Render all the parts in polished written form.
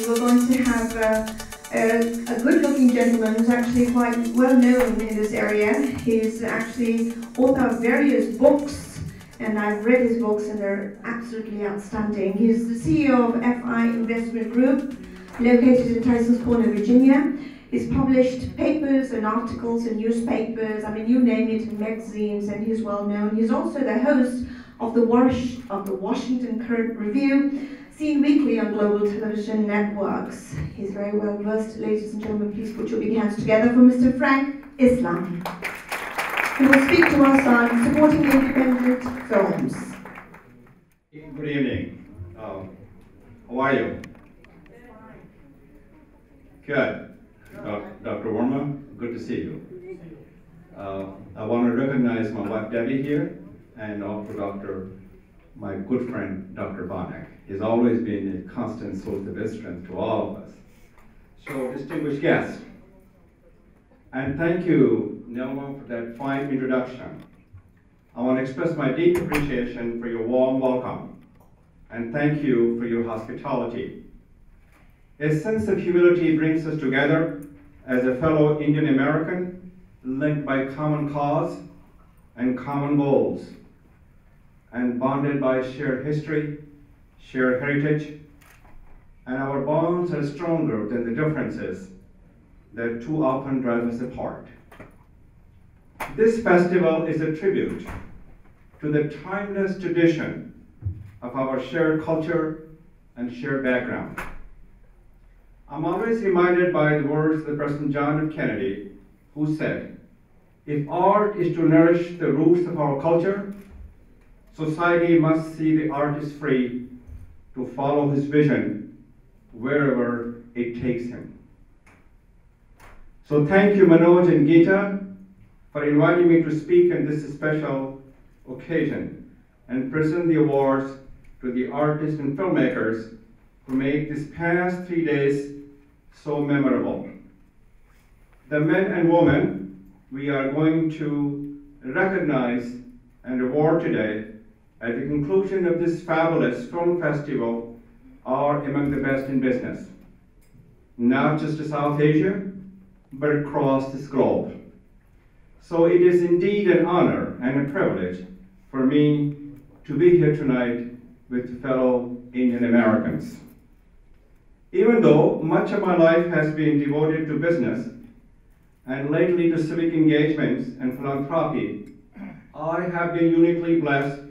we're going to have a good-looking gentleman who's actually quite well known in this area. He's actually author of various books, and I've read his books and they're absolutely outstanding. He's the CEO of FI Investment Group, located in Tysons Corner, Virginia. He's published papers and articles in newspapers, I mean, you name it, in magazines, and he's well known. He's also the host of the Washington Current Review, seen weekly on global television networks. He's very well versed. Ladies and gentlemen, please put your big hands together for Mr. Frank Islam, who will speak to us on supporting independent films. Good evening. How are you? Good. Dr. Worma, good to see you. I want to recognize my wife Debbie here, and also my good friend Dr. Vanek. He's always been a constant source of strength to all of us. So, distinguished guests, and thank you, Nelma, for that fine introduction. I want to express my deep appreciation for your warm welcome, and thank you for your hospitality. A sense of humility brings us together as a fellow Indian American, linked by common cause and common goals, and bonded by shared history, shared heritage, and our bonds are stronger than the differences that too often drive us apart. This festival is a tribute to the timeless tradition of our shared culture and shared background. I'm always reminded by the words of the President John F. Kennedy, who said, "If art is to nourish the roots of our culture, society must see the artist free to follow his vision wherever it takes him." So thank you, Manoj and Geeta, for inviting me to speak on this special occasion and present the awards to the artists and filmmakers who made this past 3 days so memorable. The men and women we are going to recognize and award today at the conclusion of this fabulous film festival are among the best in business, not just in South Asia, but across this globe. So it is indeed an honor and a privilege for me to be here tonight with fellow Indian Americans. Even though much of my life has been devoted to business and lately to civic engagements and philanthropy, I have been uniquely blessed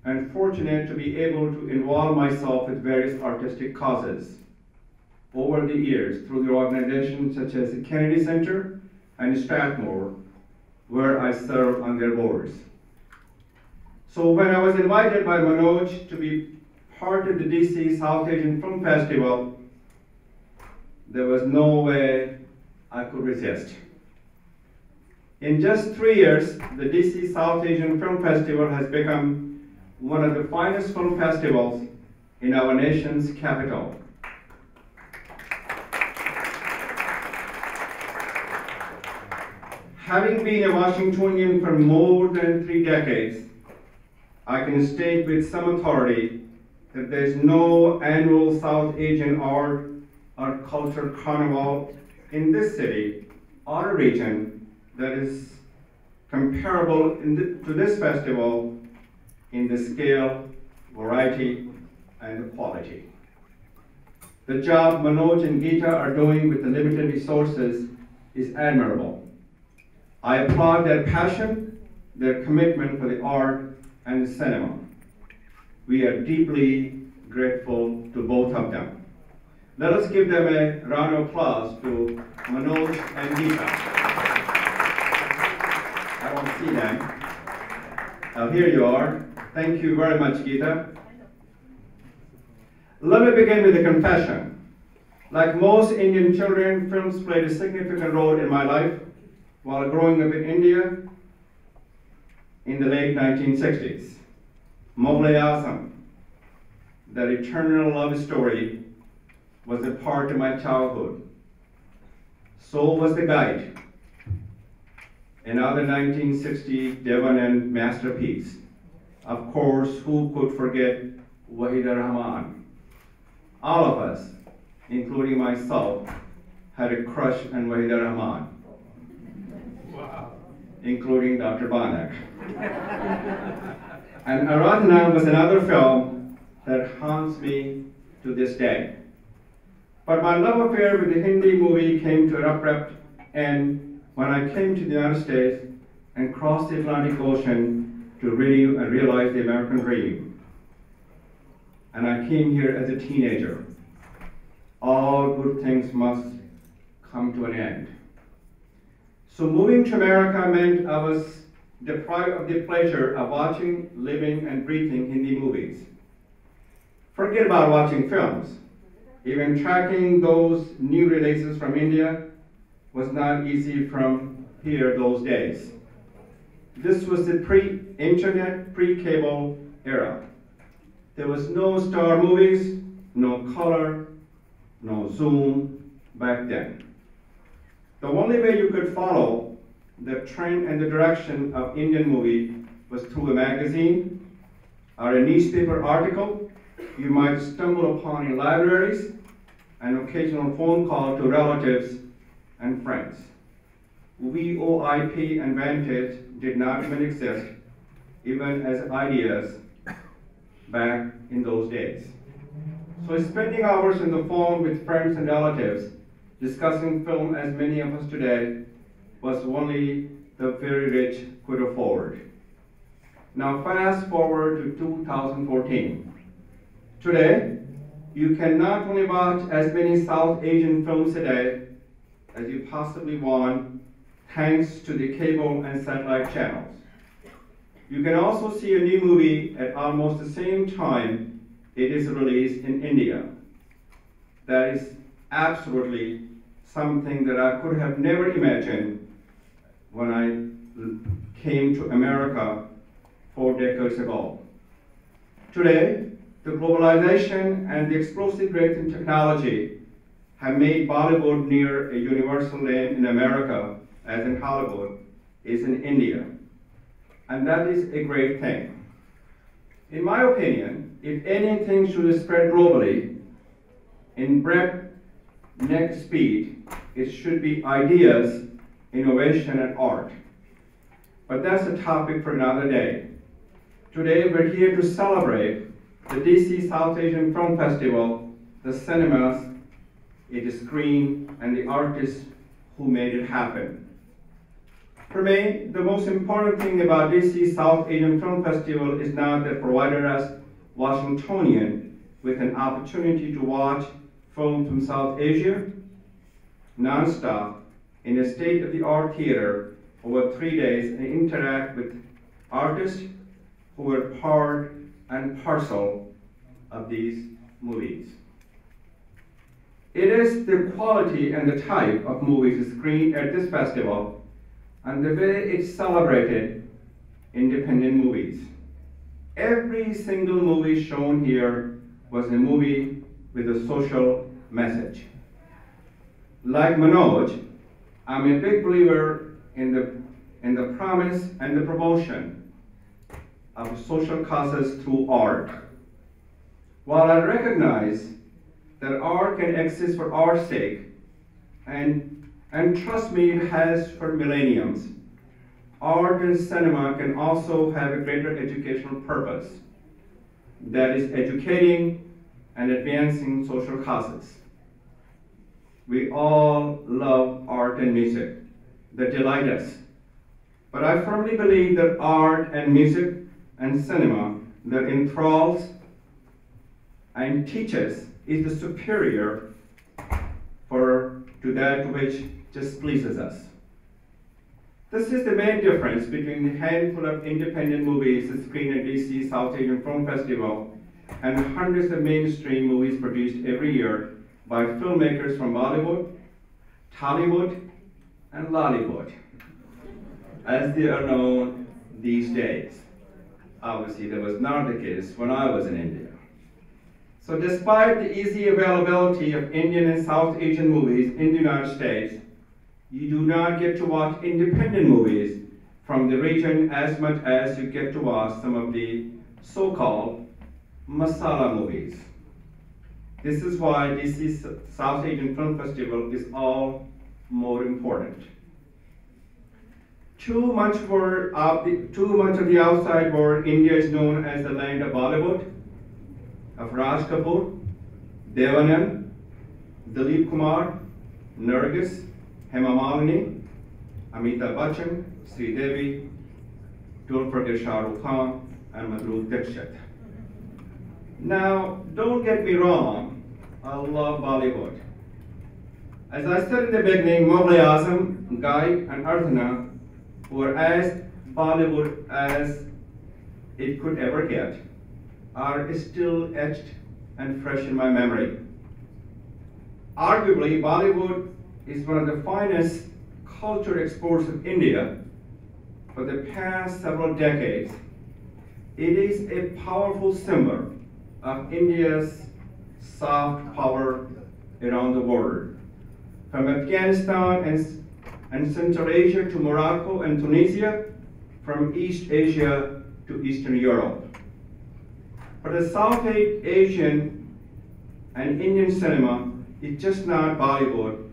and fortunate to be able to involve myself with various artistic causes over the years through the organizations such as the Kennedy Center and Strathmore, where I serve on their boards. So when I was invited by Manoj to be part of the DC South Asian Film Festival, there was no way I could resist. In just 3 years, the DC South Asian Film Festival has become one of the finest film festivals in our nation's capital. Having been a Washingtonian for more than 3 decades, I can state with some authority that there is no annual South Asian art or culture carnival in this city or a region that is comparable to this festival in the scale, variety, and the quality. The job Manoj and Geeta are doing with the limited resources is admirable. I applaud their passion, their commitment for the art and the cinema. We are deeply grateful to both of them. Let us give them a round of applause to Manoj and Geeta. I want to see them. Here you are. Thank you very much, Geeta. Let me begin with a confession. Like most Indian children, films played a significant role in my life while growing up in India in the late 1960s. Mughal-e-Azam, that eternal love story, was a part of my childhood. So was The Guide, another 1960 Devan masterpiece. Of course, who could forget Wahid Rahman? All of us including myself, had a crush on Wahida Rahman, including Dr. Banak. And Aradhana was another film that haunts me to this day. But my love affair with the Hindi movie came to an abrupt end when I came to the United States and crossed the Atlantic Ocean to renew and realize the American dream. And I came here as a teenager. All good things must come to an end. So moving to America meant I was deprived of the pleasure of watching, living, and breathing Hindi movies. Forget about watching films. Even tracking those new releases from India was not easy from here those days. This was the pre-internet, pre-cable era. There was no Star movies, no color, no Zoom back then. The only way you could follow the trend and the direction of Indian movie was through a magazine or a newspaper article you might stumble upon in libraries, an occasional phone call to relatives and friends. VoIP and Vantage did not even exist, even as ideas back in those days. So spending hours on the phone with friends and relatives discussing film, as many of us today, was only the very rich could afford. Now fast forward to 2014. Today, you can not only watch as many South Asian films a day as you possibly want, thanks to the cable and satellite channels. You can also see a new movie at almost the same time it is released in India. That is absolutely something that I could have never imagined when I came to America 4 decades ago. Today, the globalization and the explosive growth in technology have made Bollywood near a universal name in America, as in Hollywood is in India. And that is a great thing. In my opinion, if anything should spread globally in breakneck speed, it should be ideas, innovation, and art. But that's a topic for another day. Today, we're here to celebrate the DC South Asian Film Festival, the cinemas it screened, and the artists who made it happen. For me, the most important thing about DC South Asian Film Festival is now that provided us Washingtonian with an opportunity to watch film from South Asia non-stop in a state-of-the-art theater over 3 days and interact with artists who were part and parcel of these movies. It is the quality and the type of movies screened at this festival and the way it celebrated independent movies. Every single movie shown here was a movie with a social message. Like Manoj, I'm a big believer in the promise and the promotion of social causes through art. While I recognize that art can exist for art's sake, and trust me, it has for millenniums, art and cinema can also have a greater educational purpose, that is educating and advancing social causes. We all love art and music that delight us, but I firmly believe that art and music and cinema that enthralls and teaches is the superior to that which just pleases us. This is the main difference between a handful of independent movies screened at DC South Asian Film Festival and hundreds of mainstream movies produced every year by filmmakers from Bollywood, Tollywood, and Lollywood, as they are known these days. Obviously, that was not the case when I was in India. So despite the easy availability of Indian and South Asian movies in the United States, you do not get to watch independent movies from the region as much as you get to watch some of the so-called masala movies. This is why DC South Asian Film Festival is all more important. Too much of the outside world, India is known as the land of Bollywood, of Raj Kapoor, Devanand, Dilip Kumar, Nargis, Hema Malini, Amitabh Bachchan, Sridevi, don't forget Shah Rukh Khan, and Madhuri Dixit. Now, don't get me wrong, I love Bollywood. As I said in the beginning, Mughal-e-Azam, Guy, and Ardhana were as Bollywood as it could ever get, are still etched and fresh in my memory. Arguably, Bollywood is one of the finest cultural exports of India for the past several decades. It is a powerful symbol of India's soft power around the world. From Afghanistan and Central Asia to Morocco and Tunisia, from East Asia to Eastern Europe. For the South Asian and Indian cinema, it's just not Bollywood.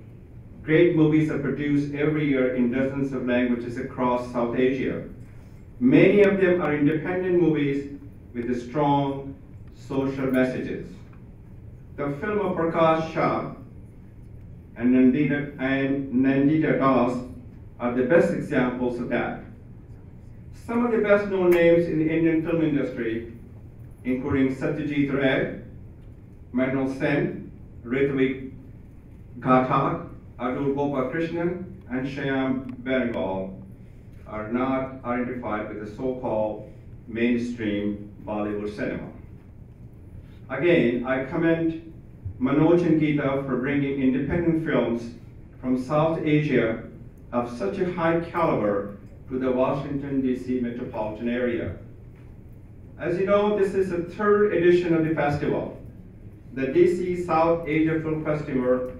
Great movies are produced every year in dozens of languages across South Asia. Many of them are independent movies with strong social messages. The film of Prakash Shah and Nandita Das are the best examples of that. Some of the best known names in the Indian film industry, including Satyajit Ray, Mrinal Sen, Ritvik Ghatak, Atul Gopalakrishnan, and Shyam Benegal, are not identified with the so-called mainstream Bollywood cinema. Again, I commend Manoj and Geeta for bringing independent films from South Asia of such a high caliber to the Washington, D.C. metropolitan area. As you know, this is the third edition of the festival. The DC South Asia Film Festival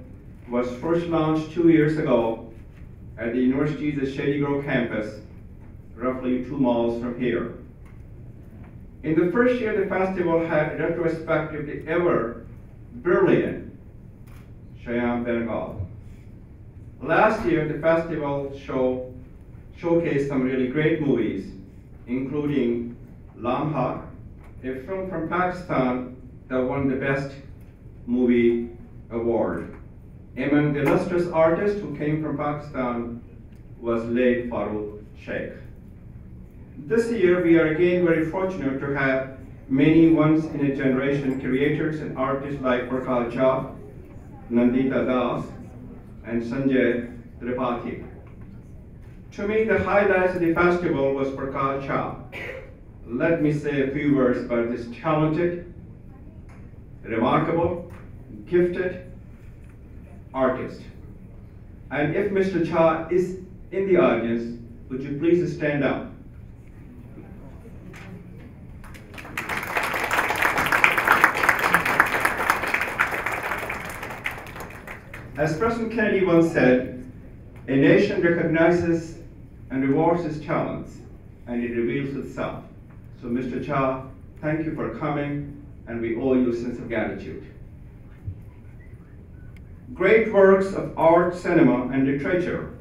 was first launched 2 years ago at the university's Shady Grove campus, roughly 2 miles from here. In the first year, the festival had a retrospective of the ever brilliant Shyam Benegal. Last year, the festival showcased some really great movies, including Lamha, a film from Pakistan that won the Best Movie Award. Among the illustrious artists who came from Pakistan was late Farooq Sheikh. This year, we are again very fortunate to have many once-in-a-generation creators and artists like Prakash Jha, Nandita Das, and Sanjay Tripathi. To me, the highlights of the festival was Prakash Jha. Let me say a few words about this talented, remarkable, gifted artist. And if Mr. Jha is in the audience, would you please stand up? As President Kennedy once said, a nation recognizes and rewards its talents, and it reveals itself. So Mr. Jha, thank you for coming, and we owe you a sense of gratitude. Great works of art, cinema, and literature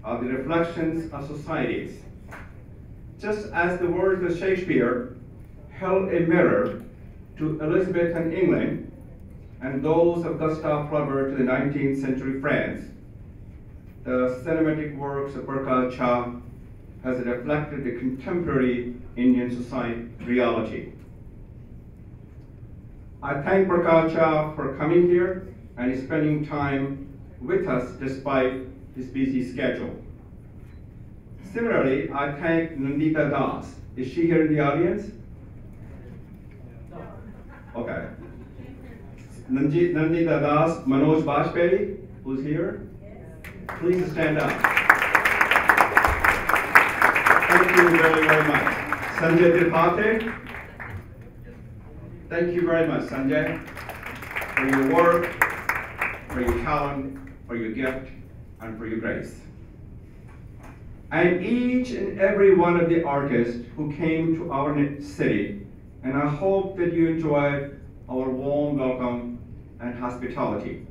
are the reflections of societies. Just as the words of Shakespeare held a mirror to Elizabethan England and those of Gustave Flaubert to the 19th century France, the cinematic works of Prakash Jha has reflected the contemporary Indian society reality. I thank Prakash Jha for coming here and spending time with us despite his busy schedule. Similarly, I thank Nandita Das. Is she here in the audience? Okay. Nandita Das, Manoj Bajpayee, who's here? Please stand up. Thank you very, very much. Sanjay Tripathi. Thank you very much, Sanjay, for your work, for your talent, for your gift, and for your grace. And each and every one of the artists who came to our city, and I hope that you enjoyed our warm welcome and hospitality.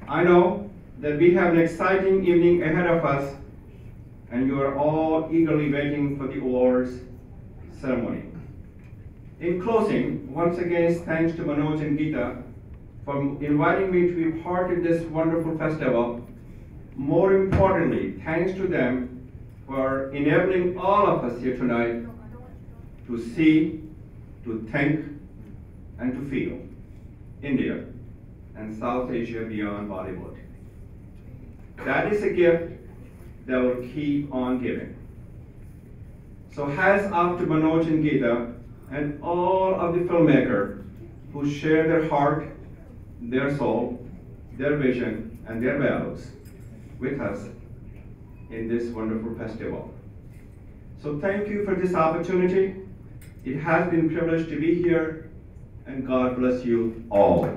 I know that we have an exciting evening ahead of us, and you are all eagerly waiting for the awards ceremony. In closing, once again, thanks to Manoj and Geeta for inviting me to be part of this wonderful festival. More importantly, thanks to them for enabling all of us here tonight to see, to think, and to feel India and South Asia beyond Bollywood. That is a gift that will keep on giving. So hats off to Manoj and Geeta and all of the filmmakers who share their heart, their soul, their vision, and their values with us in this wonderful festival. So thank you for this opportunity. It has been a privilege to be here, and God bless you all.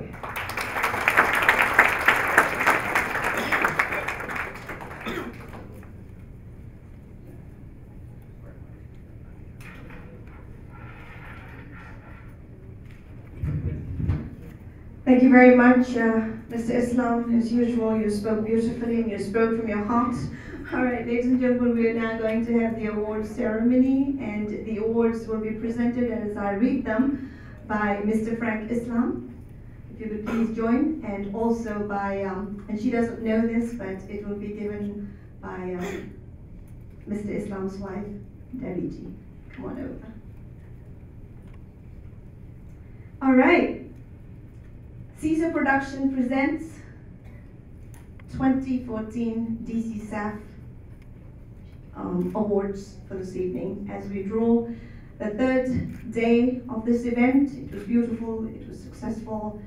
Thank you very much, Mr. Islam. As usual, you spoke beautifully and you spoke from your heart. All right, ladies and gentlemen, we are now going to have the awards ceremony, and the awards will be presented as I read them by Mr. Frank Islam. If you could please join, and also by, and she doesn't know this, but it will be given by Mr. Islam's wife, Dariji. Come on over. All right. Caesar Production presents 2014 DCSAFF awards for this evening. As we draw the third day of this event, it was beautiful, it was successful,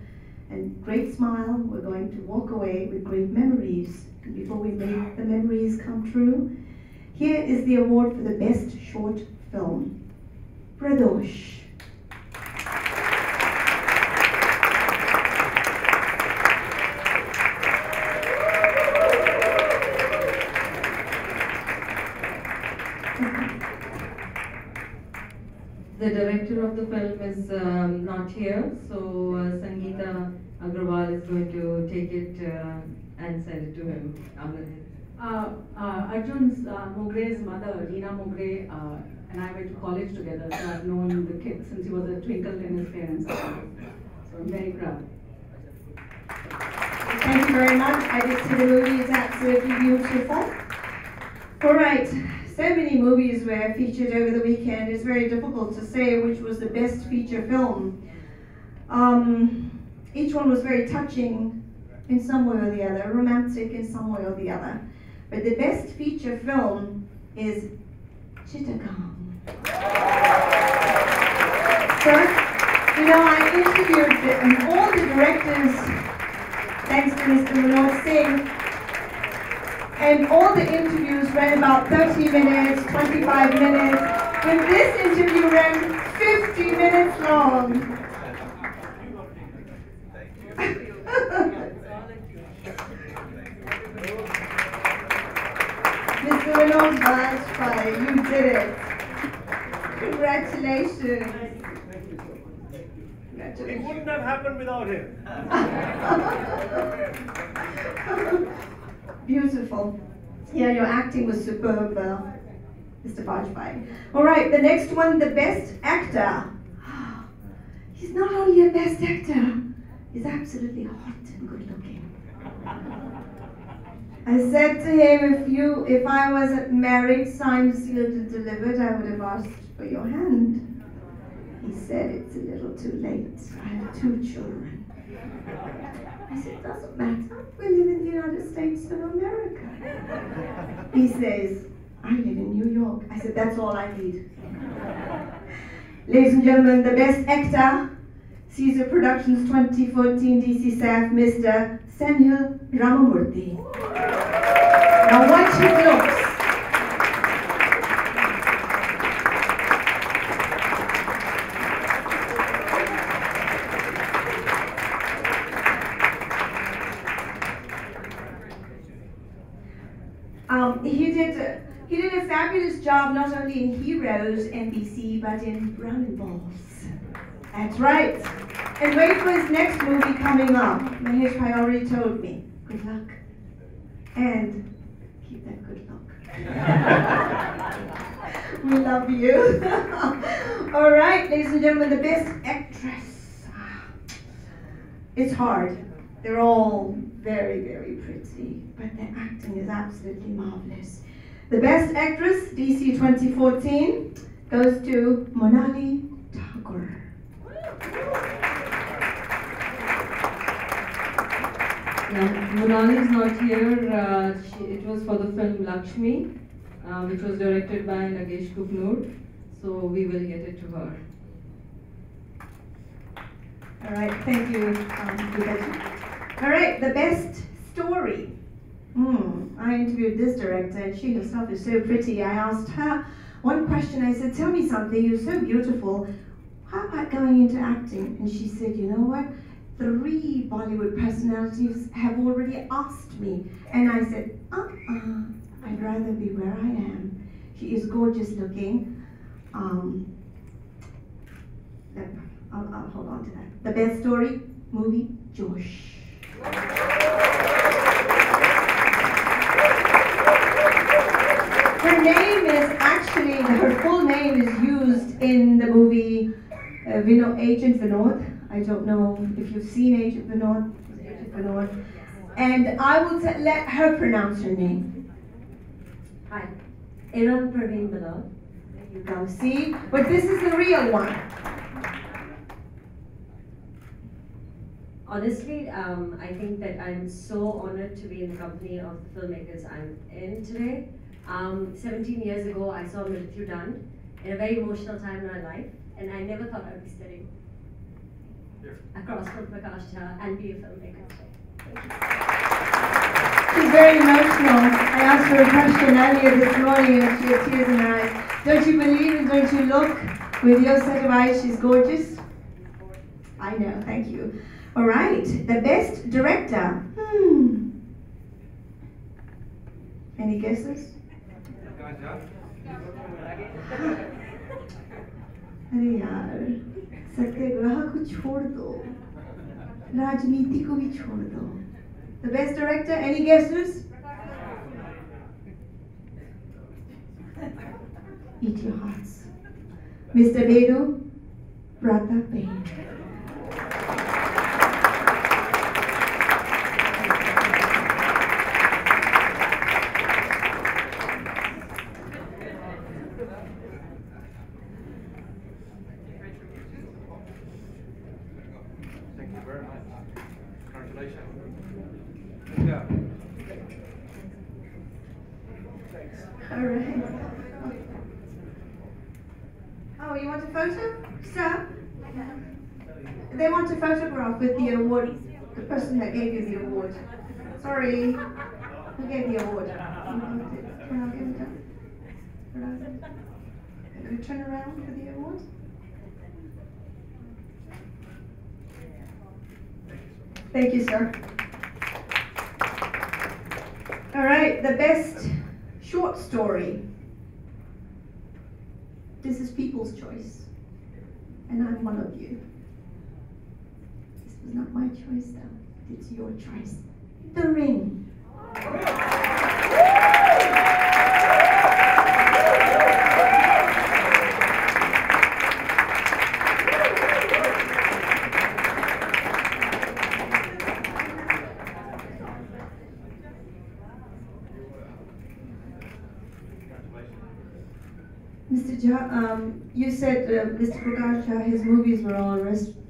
and great smile. We're going to walk away with great memories. And before we make the memories come true, here is the award for the best short film. Pradosh. The director of the film is not here, so Sangeeta Agrawal is going to take it and send it to him. Arjun's Mogre's mother, Reena Mogre, and I went to college together, so I've known the kid since he was a twinkle in his parents' eyes. So I'm very proud. Thank you very much. I did see the movie, it's absolutely beautiful. All right. So many movies were featured over the weekend. It's very difficult to say which was the best feature film. Each one was very touching in some way or the other, romantic in some way or the other. But the best feature film is Chittagong. So, you know, I interviewed all the directors, thanks to Mr. Manoj Singh, and all the interviews ran about 30 minutes, 25 minutes, but this interview ran 50 minutes long. Mr. Manoj Bajpai, you did it. Congratulations. It wouldn't have happened without him. Beautiful. Yeah, your acting was superb, Mr. Bajpai. All right, the next one, the best actor. He's not only a best actor, he's absolutely hot and good looking. I said to him, if I wasn't married, signed, sealed, and delivered, I would have asked for your hand. He said, it's a little too late. I have 2 children. I said, it doesn't matter. We live in the United States of America. He says, I live in New York. I said, that's all I need. Ladies and gentlemen, the best actor, Caesar Productions 2014 DCSAFF, Mr. Senhil Ramamurthy. Now watch his looks. He did a fabulous job not only in Heroes, NBC, but in Brown and Balls. That's right. And wait for his next movie coming up. Mahesh Bhai already told me. Good luck. And keep that good luck. We love you. All right, ladies and gentlemen, the best actress. It's hard. They're all very, very pretty, but their acting is absolutely marvelous. The best actress, DC 2014, goes to Monali Thakur. Yeah, Monali is not here. It was for the film Lakshmi, which was directed by Nagesh Kupnur. So we will get it to her. All right, thank you. All right, the best story. I interviewed this director, and she herself is so pretty. I asked her one question. I said, tell me something, you're so beautiful. How about going into acting? And she said, you know what? 3 Bollywood personalities have already asked me. And I said, I'd rather be where I am. She is gorgeous looking. I'll hold on to that. The best story, movie, Josh. Her name is actually, her full name is used in the movie Agent Vinod. I don't know if you've seen Agent Vinod. And I will let her pronounce her name. Hi, Iram Praveen Bilal. There you go, see? But this is the real one. Honestly, I think that I'm so honored to be in the company of the filmmakers I'm in today. 17 years ago, I saw Mrityu Dand in a very emotional time in my life, and I never thought I'd be sitting across from Prakash Jha and be a filmmaker today. Thank you. She's very emotional. I asked her a question earlier this morning and she had tears in her eyes. Don't you believe and don't you look? With your set of eyes, she's gorgeous. I know, thank you. All right, the best director. Any guesses? अरे यार सत्याग्रह को छोड़ दो राजनीति को भी छोड़ दो The best director, any guesses? Eat your hearts. Mr. Bedu, Pratap Bain. All right. Oh, you want a photo? Sir? They want a photograph with the award, the person that gave you the award. Sorry. Who gave the award? Can you turn around for the award? Thank you, sir. All right, the best short story. This is people's choice, and I'm one of you. This was not my choice, though. It's your choice. The Ring. Mr. Jha, you said Mr. Prakash Jha, his movies were all retrospect.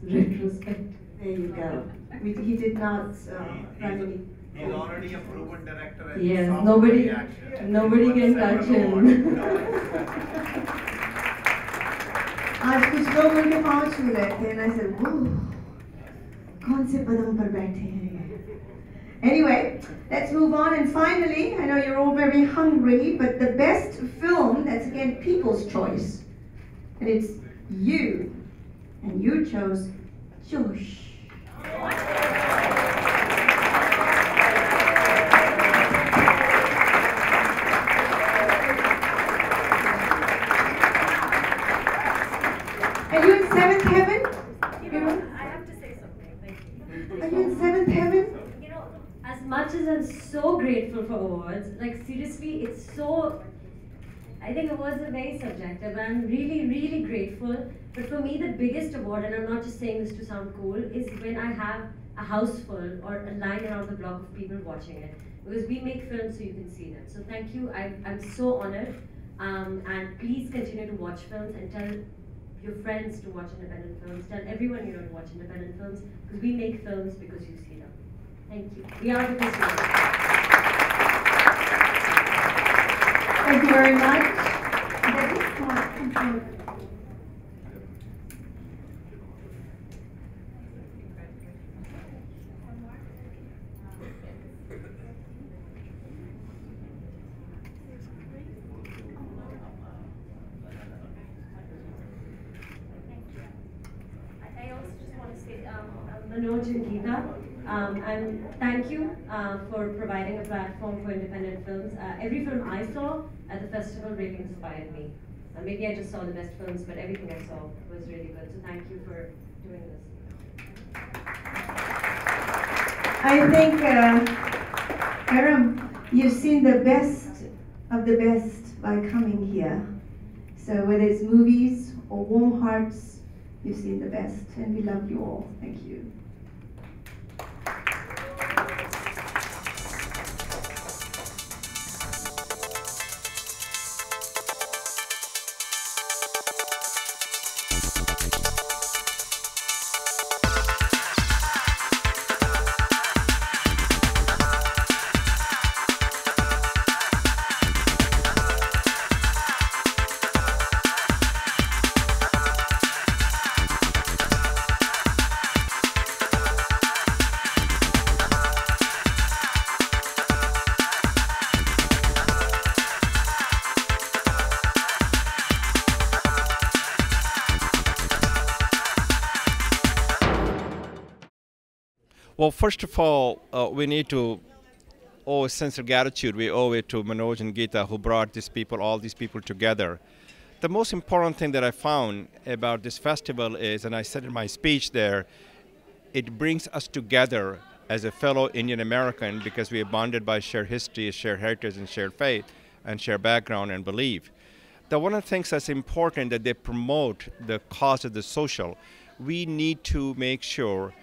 There you go. He did not run any. He's already a proven director. And Yes, nobody can touch him. आज कुछ लोग उनके पाँव छू रहे थे, and I said, "Whoa, कौन से पदम पर बैठे हैं?" Anyway, let's move on. And finally, I know you're all very hungry, but the best film, that's again people's choice. And it's you. And you chose Josh. Are you in seventh heaven? I'm so grateful for awards. Like seriously, it's so, I think awards are very subjective, and I'm really, really grateful. But for me, the biggest award, and I'm not just saying this to sound cool, is when I have a house full or a line around the block of people watching it. Because we make films so you can see them. So thank you, I'm so honored. And please continue to watch films and tell your friends to watch independent films. Tell everyone you know to watch independent films, because we make films because you see them. Thank you. We are because you are. Thank you very much. I also just want to say, Manoj and Geeta, and thank you for providing a platform for independent films. Every film I saw at the festival really inspired me. Maybe I just saw the best films, but everything I saw was really good. So thank you for doing this. I think, Aram, you've seen the best of the best by coming here. So whether it's movies or warm hearts, you've seen the best, and we love you all. Thank you. Well, first of all, we need to owe a sense of gratitude. We owe it to Manoj and Geeta, who brought these people, all these people together. The most important thing that I found about this festival is, and I said in my speech there, it brings us together as a fellow Indian American because we are bonded by shared history, shared heritage, and shared faith, and shared background and belief. One of the things that's important that they promote the cause of the social. We need to make sure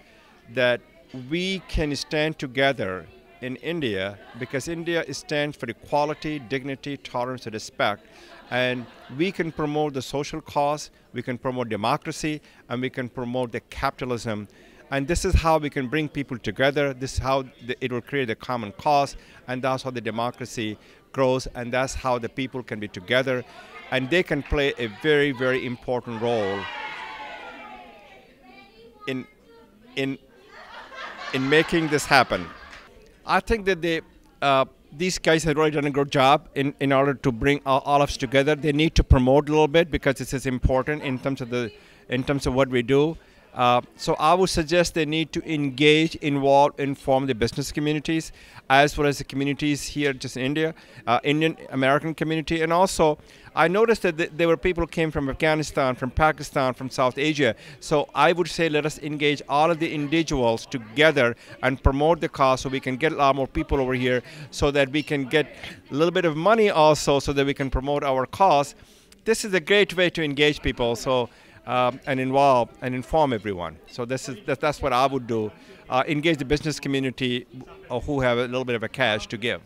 that we can stand together in India, because India stands for equality, dignity, tolerance, and respect. And we can promote the social cause, we can promote democracy, and we can promote the capitalism. And this is how we can bring people together. This is how it will create a common cause, and that's how the democracy grows, and that's how the people can be together. And they can play a very, very important role in making this happen. I think that these guys have really done a good job in order to bring all of us together. They need to promote a little bit because this is important in terms of what we do. So I would suggest they need to engage, involve, inform the business communities as well as the communities here just in India, Indian American community. And also I noticed that there were people who came from Afghanistan, from Pakistan, from South Asia. So I would say let us engage all of the individuals together and promote the cause so we can get a lot more people over here so that we can get a little bit of money also so that we can promote our cause. This is a great way to engage people. So and involve and inform everyone. So that's what I would do. Engage the business community who have a little bit of a cash to give.